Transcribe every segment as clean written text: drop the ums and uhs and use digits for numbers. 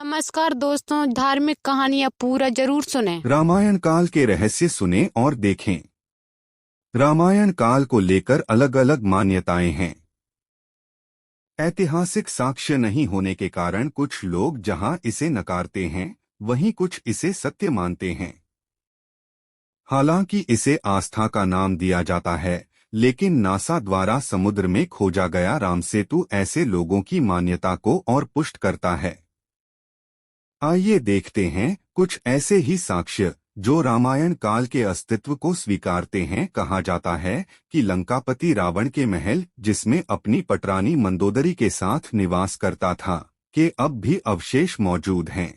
नमस्कार दोस्तों, धार्मिक कहानियाँ पूरा जरूर सुने। रामायण काल के रहस्य सुने और देखें। रामायण काल को लेकर अलग अलग मान्यताएं हैं। ऐतिहासिक साक्ष्य नहीं होने के कारण कुछ लोग जहां इसे नकारते हैं, वहीं कुछ इसे सत्य मानते हैं। हालांकि इसे आस्था का नाम दिया जाता है, लेकिन नासा द्वारा समुद्र में खोजा गया रामसेतु ऐसे लोगों की मान्यता को और पुष्ट करता है। आइए देखते हैं कुछ ऐसे ही साक्ष्य जो रामायण काल के अस्तित्व को स्वीकारते हैं। कहा जाता है कि लंकापति रावण के महल, जिसमें अपनी पटरानी मंदोदरी के साथ निवास करता था, के अब भी अवशेष मौजूद हैं।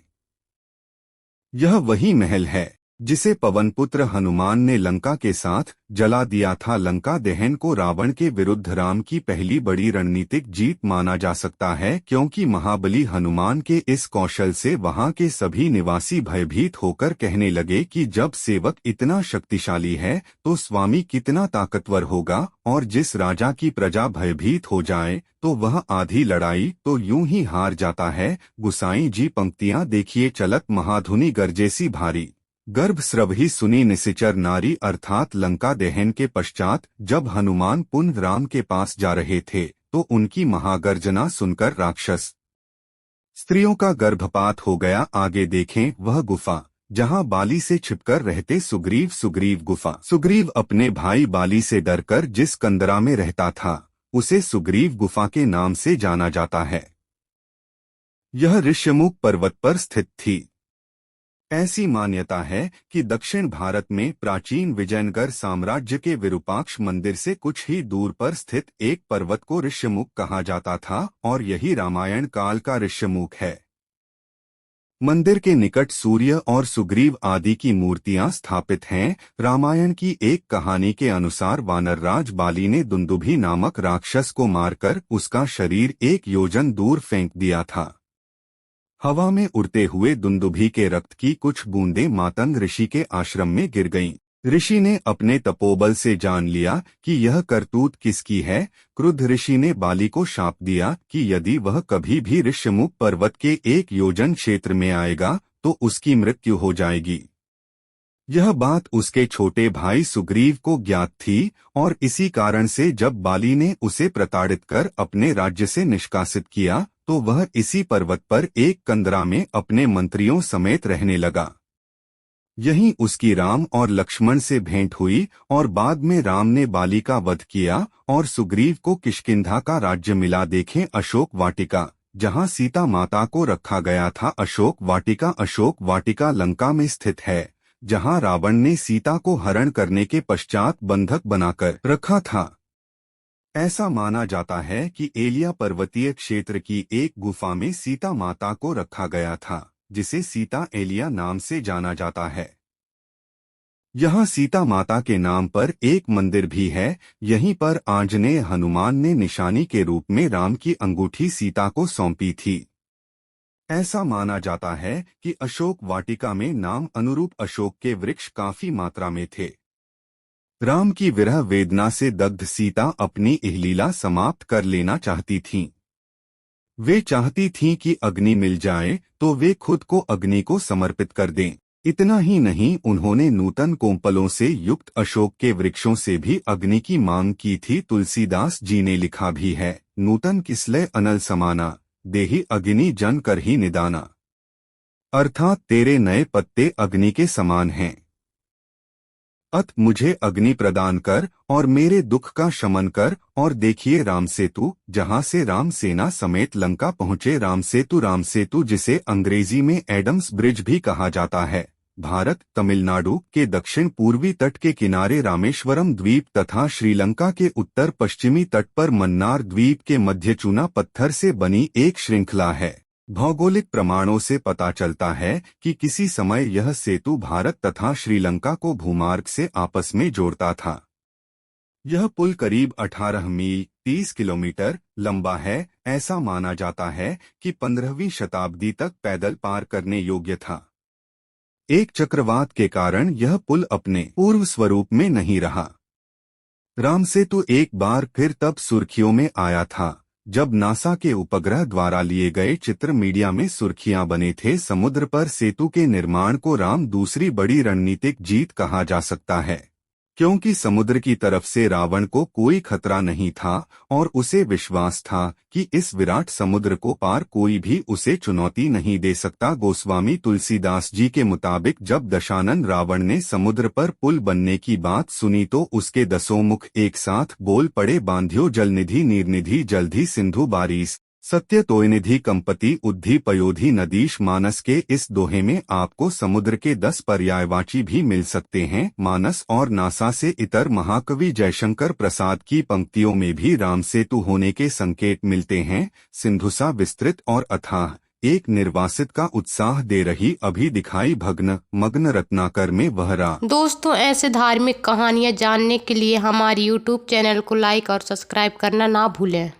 यह वही महल है जिसे पवनपुत्र हनुमान ने लंका के साथ जला दिया था। लंका दहन को रावण के विरुद्ध राम की पहली बड़ी रणनीतिक जीत माना जा सकता है, क्योंकि महाबली हनुमान के इस कौशल से वहां के सभी निवासी भयभीत होकर कहने लगे कि जब सेवक इतना शक्तिशाली है तो स्वामी कितना ताकतवर होगा, और जिस राजा की प्रजा भयभीत हो जाए तो वह आधी लड़ाई तो यूं ही हार जाता है। गुसाई जी पंक्तियां देखिए। चलत महाधुनि गरजेसी भारी, गर्भ स्रवहि सुनी निशिचर नारी। अर्थात लंका दहन के पश्चात जब हनुमान पुनः राम के पास जा रहे थे तो उनकी महागर्जना सुनकर राक्षस स्त्रियों का गर्भपात हो गया। आगे देखें वह गुफा जहां बाली से छिपकर रहते सुग्रीव। सुग्रीव गुफा। सुग्रीव अपने भाई बाली से डरकर जिस कंदरा में रहता था उसे सुग्रीव गुफा के नाम से जाना जाता है। यह ऋष्यमुख पर्वत पर स्थित थी। ऐसी मान्यता है कि दक्षिण भारत में प्राचीन विजयनगर साम्राज्य के विरूपाक्ष मंदिर से कुछ ही दूर पर स्थित एक पर्वत को ऋष्यमुख कहा जाता था, और यही रामायण काल का ऋष्यमुख है। मंदिर के निकट सूर्य और सुग्रीव आदि की मूर्तियां स्थापित हैं। रामायण की एक कहानी के अनुसार वानरराज बाली ने दुंदुभि नामक राक्षस को मारकर उसका शरीर 1 योजन दूर फेंक दिया था। हवा में उड़ते हुए दुंदुभि के रक्त की कुछ बूंदें मातंग ऋषि के आश्रम में गिर गईं। ऋषि ने अपने तपोबल से जान लिया कि यह करतूत किसकी है। क्रुद्ध ऋषि ने बाली को शाप दिया कि यदि वह कभी भी ऋष्यमुख पर्वत के 1 योजन क्षेत्र में आएगा तो उसकी मृत्यु हो जाएगी। यह बात उसके छोटे भाई सुग्रीव को ज्ञात थी, और इसी कारण से जब बाली ने उसे प्रताड़ित कर अपने राज्य से निष्कासित किया तो वह इसी पर्वत पर एक कंदरा में अपने मंत्रियों समेत रहने लगा। यहीं उसकी राम और लक्ष्मण से भेंट हुई, और बाद में राम ने बाली का वध किया और सुग्रीव को किष्किंधा का राज्य मिला। देखें अशोक वाटिका, जहां सीता माता को रखा गया था। अशोक वाटिका लंका में स्थित है, जहां रावण ने सीता को हरण करने के पश्चात बंधक बनाकर रखा था। ऐसा माना जाता है कि एलिया पर्वतीय क्षेत्र की एक गुफा में सीता माता को रखा गया था, जिसे सीता एलिया नाम से जाना जाता है। यहाँ सीता माता के नाम पर एक मंदिर भी है। यहीं पर आंजनेय हनुमान ने निशानी के रूप में राम की अंगूठी सीता को सौंपी थी। ऐसा माना जाता है कि अशोक वाटिका में नाम अनुरूप अशोक के वृक्ष काफी मात्रा में थे। राम की विरह वेदना से दग्ध सीता अपनी इहलीला समाप्त कर लेना चाहती थीं। वे चाहती थीं कि अग्नि मिल जाए तो वे खुद को अग्नि को समर्पित कर दें। इतना ही नहीं, उन्होंने नूतन कोंपलों से युक्त अशोक के वृक्षों से भी अग्नि की मांग की थी। तुलसीदास जी ने लिखा भी है, नूतन किसलय अनल समाना, देहि अग्नि जन कर ही निदाना। अर्थात तेरे नए पत्ते अग्नि के समान हैं, अत मुझे अग्नि प्रदान कर और मेरे दुख का शमन कर। और देखिए रामसेतु, जहां से राम सेना समेत लंका पहुंचे। रामसेतु जिसे अंग्रेजी में एडम्स ब्रिज भी कहा जाता है, भारत तमिलनाडु के दक्षिण पूर्वी तट के किनारे रामेश्वरम द्वीप तथा श्रीलंका के उत्तर पश्चिमी तट पर मन्नार द्वीप के मध्य चूना पत्थर से बनी एक श्रृंखला है। भौगोलिक प्रमाणों से पता चलता है कि किसी समय यह सेतु भारत तथा श्रीलंका को भूमार्ग से आपस में जोड़ता था। यह पुल करीब 18 मील 30 किलोमीटर लंबा है। ऐसा माना जाता है कि 15वीं शताब्दी तक पैदल पार करने योग्य था। एक चक्रवात के कारण यह पुल अपने पूर्व स्वरूप में नहीं रहा। रामसेतु एक बार फिर तब सुर्खियों में आया था जब नासा के उपग्रह द्वारा लिए गए चित्र मीडिया में सुर्खियां बने थे, समुद्र पर सेतु के निर्माण को राम दूसरी बड़ी रणनीतिक जीत कहा जा सकता है, क्योंकि समुद्र की तरफ से रावण को कोई खतरा नहीं था और उसे विश्वास था कि इस विराट समुद्र को पार कोई भी उसे चुनौती नहीं दे सकता। गोस्वामी तुलसीदास जी के मुताबिक जब दशानन रावण ने समुद्र पर पुल बनने की बात सुनी तो उसके 10 मुख एक साथ बोल पड़े, बांध्यो जलनिधि नीरनिधि जलधि सिंधु बारिश सत्य तोयनिधि कंपति उद्धि पयोधि नदीश। मानस के इस दोहे में आपको समुद्र के 10 पर्यायवाची भी मिल सकते हैं। मानस और नासा से इतर महाकवि जयशंकर प्रसाद की पंक्तियों में भी राम सेतु होने के संकेत मिलते हैं। सिंधुसा विस्तृत और अथाह, एक निर्वासित का उत्साह दे रही, अभी दिखाई भग्न मग्न रत्नाकर में वहरा। दोस्तों, ऐसे धार्मिक कहानियाँ जानने के लिए हमारे YouTube चैनल को लाइक और सब्सक्राइब करना ना भूलें।